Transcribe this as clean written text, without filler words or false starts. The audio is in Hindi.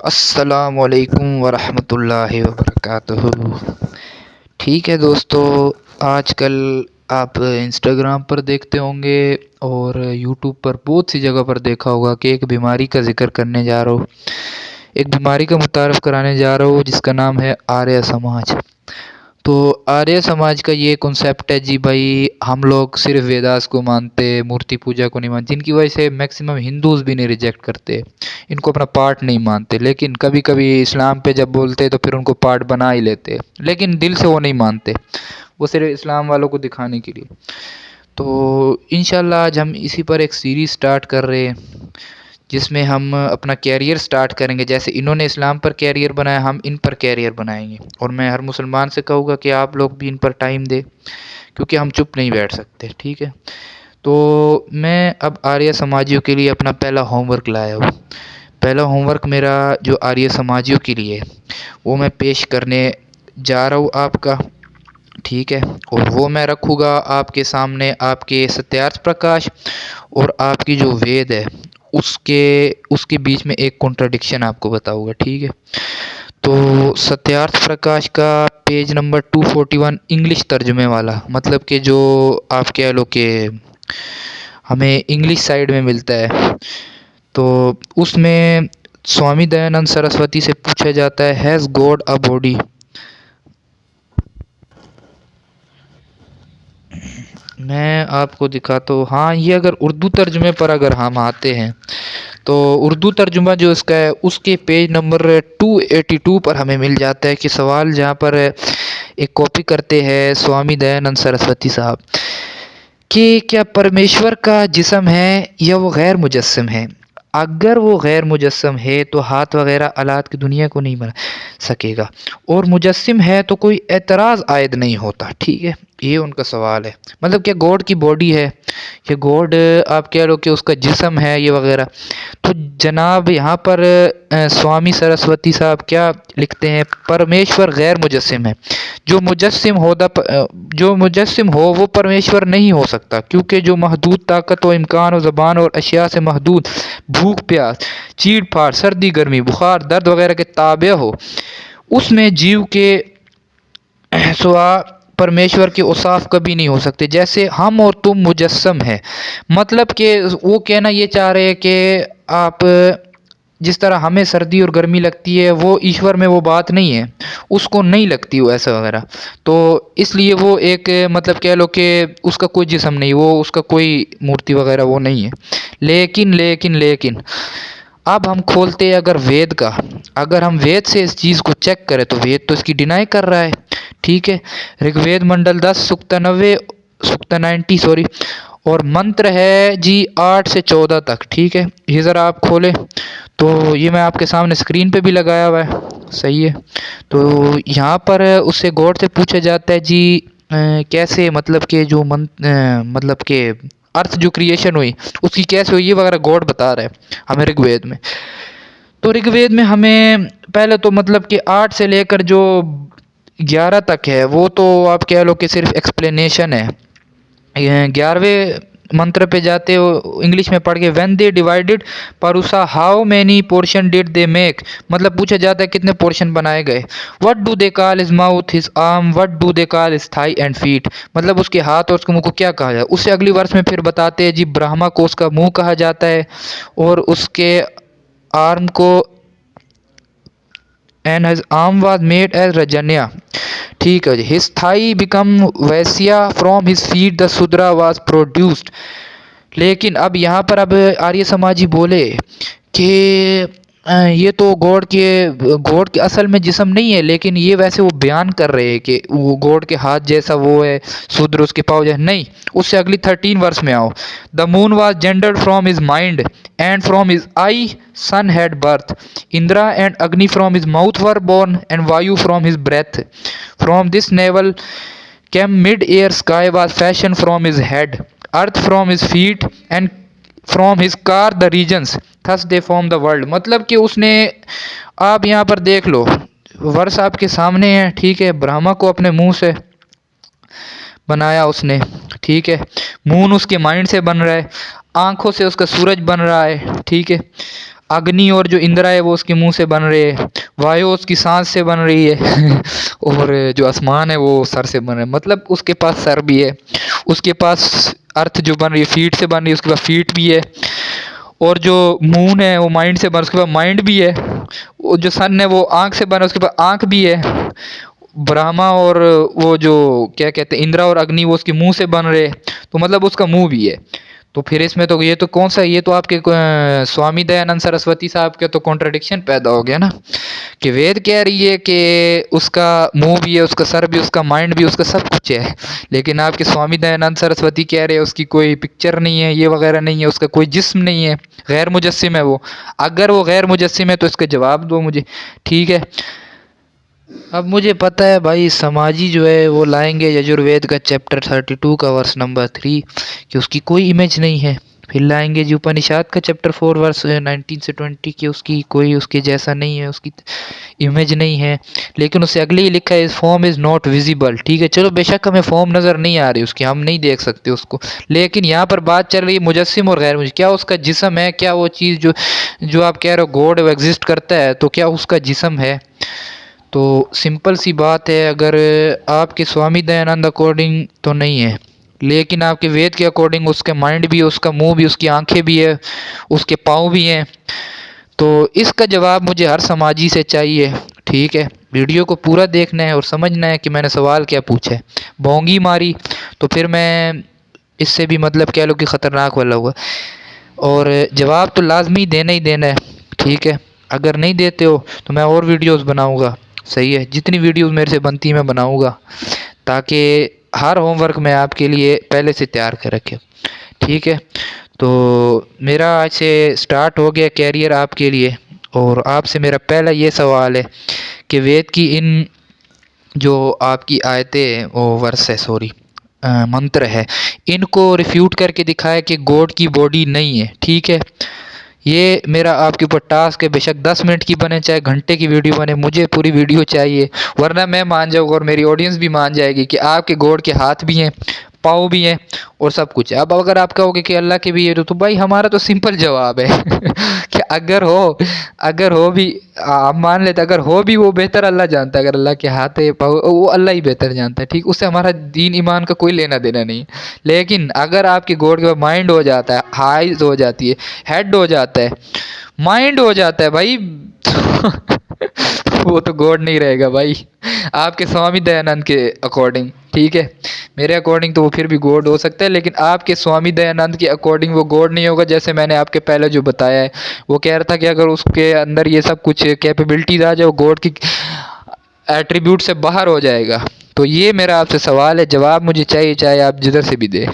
अस्सलामुअलैकुम वरहमतुल्लाहि वबरकातुहू। ठीक है दोस्तों, आजकल आप इंस्टाग्राम पर देखते होंगे और यूट्यूब पर बहुत सी जगह पर देखा होगा कि एक बीमारी का जिक्र करने जा रहा हूँ, एक बीमारी का मुतारफ़ कराने जा रहा हूँ जिसका नाम है आर्य समाज। तो आर्य समाज का ये कॉन्सेप्ट है जी भाई, हम लोग सिर्फ वेदास को मानते, मूर्ति पूजा को नहीं मानते, जिनकी वजह से मैक्सिमम हिंदूज भी नहीं रिजेक्ट करते, इनको अपना पार्ट नहीं मानते। लेकिन कभी कभी इस्लाम पे जब बोलते तो फिर उनको पार्ट बना ही लेते, लेकिन दिल से वो नहीं मानते, वो सिर्फ इस्लाम वालों को दिखाने के लिए। तो इंशाल्लाह आज हम इसी पर एक सीरीज़ स्टार्ट कर रहे हैं जिसमें हम अपना कैरियर स्टार्ट करेंगे। जैसे इन्होंने इस्लाम पर कैरियर बनाया, हम इन पर कैरियर बनाएंगे। और मैं हर मुसलमान से कहूँगा कि आप लोग भी इन पर टाइम दें, क्योंकि हम चुप नहीं बैठ सकते। ठीक है, तो मैं अब आर्य समाजियों के लिए अपना पहला होमवर्क लाया हूँ। पहला होमवर्क मेरा जो आर्य समाजियों के लिए है, वो मैं पेश करने जा रहा हूँ आपका। ठीक है, और वो मैं रखूँगा आपके सामने, आपके सत्यार्थ प्रकाश और आपकी जो वेद है उसके उसके बीच में एक कॉन्ट्रडिक्शन आपको बताऊँगा। ठीक है, तो सत्यार्थ प्रकाश का पेज नंबर 241 इंग्लिश तर्जुमे वाला, मतलब कि जो आप कह लो कि हमें इंग्लिश साइड में मिलता है। तो उसमें स्वामी दयानंद सरस्वती से पूछा जाता है, हैज़ गॉड अ बॉडी। मैं आपको दिखाता हूँ। हाँ, ये अगर उर्दू तर्जुमे पर अगर हम आते हैं तो उर्दू तर्जुमा जो इसका है उसके पेज नंबर 282 पर हमें मिल जाता है कि सवाल जहाँ पर एक कॉपी करते हैं स्वामी दयानंद सरस्वती साहब कि क्या परमेश्वर का जिस्म है या वो गैर मुजस्सम है। अगर वो गैर मुजस्सम है तो हाथ वगैरह आलात की दुनिया को नहीं बना सकेगा, और मुजस्सिम है तो कोई एतराज़ आयद नहीं होता। ठीक है, ये उनका सवाल है। मतलब क्या गॉड की बॉडी है, या गॉड आप कह लो कि उसका जिस्म है ये वगैरह। तो जनाब यहाँ पर स्वामी सरस्वती साहब क्या लिखते हैं, परमेश्वर गैर मुजस्सिम है। जो मुजस्सिम हो वो परमेश्वर नहीं हो सकता, क्योंकि जो महदूद ताकत व इम्कान और ज़बान और अशिया से महदूद, भूख प्यास, चीड़ फाड़, सर्दी गर्मी, बुखार दर्द वगैरह के ताबे हो, उसमें जीव के सिवा परमेश्वर के औसाफ कभी नहीं हो सकते। जैसे हम और तुम मुजस्सम है, मतलब कि वो कहना ये चाह रहे हैं कि आप जिस तरह हमें सर्दी और गर्मी लगती है, वो ईश्वर में वो बात नहीं है, उसको नहीं लगती वो ऐसा वगैरह। तो इसलिए वो एक मतलब कह लो कि उसका कोई जिस्म नहीं, वो उसका कोई मूर्ति वगैरह वो नहीं है। लेकिन लेकिन लेकिन अब हम खोलते हैं अगर वेद का, अगर हम वेद से इस चीज़ को चेक करें तो वेद तो इसकी डिनाई कर रहा है। ठीक है, ऋग्वेद मंडल 10 सूक्त 90 सूक्त 90 सॉरी, और मंत्र है जी 8 से 14 तक। ठीक है, ये ज़रा आप खोलें तो ये मैं आपके सामने स्क्रीन पे भी लगाया हुआ है। सही है, तो यहाँ पर उससे गौर से पूछा जाता है जी कैसे, मतलब कि जो मतलब कि अर्थ जो क्रिएशन हुई उसकी कैसे हुई ये वगैरह गॉड बता रहा है हमें ऋग्वेद में। तो ऋग्वेद में हमें पहले तो मतलब कि 8 से लेकर जो 11 तक है वो तो आप कह लो कि सिर्फ एक्सप्लेनेशन है। 11वें मंत्र पे जाते हो, इंग्लिश में पढ़ के when they divided Purusha how many portion did they make, मतलब पूछा जाता है कितने पोर्शन बनाए गए। What do they call his mouth his arm, what do they call his thigh and feet, मतलब उसके हाथ और उसके मुंह को क्या कहा जाए। उससे अगली वर्ष में फिर बताते हैं जी ब्रह्मा को उसका मुंह कहा जाता है, और उसके आर्म को and his arm was made as Rajanya. ठीक है जी, his thigh become Vaishya from his feet the Shudra was produced. लेकिन अब यहाँ पर अब आर्य समाजी बोले कि ये तो गॉड के असल में जिस्म नहीं है, लेकिन ये वैसे वो बयान कर रहे हैं कि वो गॉड के हाथ जैसा वो है, शूद्र उसके पाँव जैसे नहीं। उससे अगली 13 वर्ष में आओ, the moon was gendered from his mind and from his eye sun had birth, Indra and Agni from his mouth were born and Vayu from his breath, from this navel came mid-air, sky was fashioned from his head, earth from his feet, and from his car the regions, thus they form the world। मतलब कि उसने, आप यहाँ पर देख लो वर्ष आपके सामने है। ठीक है, ब्रह्मा को अपने मुंह से बनाया उसने। ठीक है, मून उसके माइंड से बन रहा है, आंखों से उसका सूरज बन रहा है। ठीक है, अग्नि और जो इंद्रा है वो उसके मुंह से बन रहे है, वायु उसकी सांस से बन रही है और जो आसमान है वो सर से बन रहा है, मतलब उसके पास सर भी है। उसके पास अर्थ जो बन रही है फीट से बन रही है, उसके पास फीट भी है। और जो मून है वो माइंड से बन, उसके पास माइंड भी है। वो जो सन है वो आँख से बना, उसके पास आँख भी है। ब्रह्मा और वो जो क्या कहते हैं इंद्रा और अग्नि वो उसके मुंह से बन रहे, तो मतलब उसका मुंह भी है। तो फिर इसमें तो ये तो कौन सा, ये तो आपके स्वामी दयानंद सरस्वती साहब के तो कॉन्ट्रडिक्शन पैदा हो गया ना, कि वेद कह रही है कि उसका मुंह भी है, उसका सर भी, उसका माइंड भी, उसका सब कुछ है, लेकिन आपके स्वामी दयानंद सरस्वती कह रहे हैं उसकी कोई पिक्चर नहीं है, ये वगैरह नहीं है, उसका कोई जिस्म नहीं है, गैर मुजस्सिम है वो। अगर वो गैर मुजस्सिम है तो इसका जवाब दो मुझे, ठीक है। अब मुझे पता है भाई समाजी जो है वो लाएंगे यजुर्वेद का चैप्टर 32 का वर्स नंबर 3 कि उसकी कोई इमेज नहीं है। फिर लाएंगे जी उपनिषद का चैप्टर 4 वर्स 19 से 20 की उसकी कोई उसके जैसा नहीं है, उसकी इमेज नहीं है। लेकिन उससे अगले ही लिखा है फॉर्म इज़ नॉट विजिबल, ठीक है चलो बेशक हमें फॉर्म नज़र नहीं आ रही उसकी, हम नहीं देख सकते उसको, लेकिन यहाँ पर बात चल रही है मुजस्सिम और गैर मुजस्सिम, क्या उसका जिस्म है, क्या वो चीज़ जो जो आप कह रहे हो गॉड एग्जिस्ट करता है तो क्या उसका जिस्म है। तो सिंपल सी बात है, अगर आपके स्वामी दयानंद अकॉर्डिंग तो नहीं है, लेकिन आपके वेद के अकॉर्डिंग उसके माइंड भी है, उसका मुंह भी, उसकी आंखें भी है, उसके पाँव भी हैं। तो इसका जवाब मुझे हर समाजी से चाहिए, ठीक है। वीडियो को पूरा देखना है और समझना है कि मैंने सवाल क्या पूछा है। बोंगी मारी तो फिर मैं इससे भी मतलब कह लो कि ख़तरनाक वाला हुआ, और जवाब तो लाजमी देना ही देना है, ठीक है। अगर नहीं देते हो तो मैं और वीडियोस बनाऊंगा, सही है, जितनी वीडियोस मेरे से बनती है मैं बनाऊंगा, ताकि हर होमवर्क मैं आपके लिए पहले से तैयार कर रखे, ठीक है। तो मेरा आज से स्टार्ट हो गया कैरियर आपके लिए, और आपसे मेरा पहला ये सवाल है कि वेद की इन जो आपकी आयतें हैं वो वर्स है सॉरी मंत्र है, इनको रिफ्यूट करके दिखाया कि गॉड की बॉडी नहीं है, ठीक है। ये मेरा आपके ऊपर टास्क है, बेशक 10 मिनट की बने चाहे घंटे की वीडियो बने, मुझे पूरी वीडियो चाहिए, वरना मैं मान जाऊँगा और मेरी ऑडियंस भी मान जाएगी कि आपके गॉड के हाथ भी हैं, पाँव भी हैं और सब कुछ है। अब अगर आप कहोगे कि अल्लाह के भी है तो भाई हमारा तो सिंपल जवाब है कि अगर हो भी आप मान लेते, अगर हो भी वो बेहतर अल्लाह जानता है, अगर अल्लाह के हाथ है पाँव वो अल्लाह ही बेहतर जानता है, ठीक, उससे हमारा दीन ईमान का कोई लेना देना नहीं। लेकिन अगर आपके गॉड के माइंड हो जाता है, आइज हो जाती है, हेड हो जाता है, माइंड हो जाता है भाई वो तो गॉड नहीं रहेगा भाई, आपके स्वामी दयानंद के अकॉर्डिंग, ठीक है। मेरे अकॉर्डिंग तो वो फिर भी गॉड हो सकता है, लेकिन आपके स्वामी दयानंद के अकॉर्डिंग वो गॉड नहीं होगा। जैसे मैंने आपके पहले जो बताया है, वो कह रहा था कि अगर उसके अंदर ये सब कुछ कैपेबिलिटीज आ जाए, वो गॉड की एट्रीब्यूट से बाहर हो जाएगा। तो ये मेरा आपसे सवाल है, जवाब मुझे चाहिए, चाहे आप जिधर से भी दे।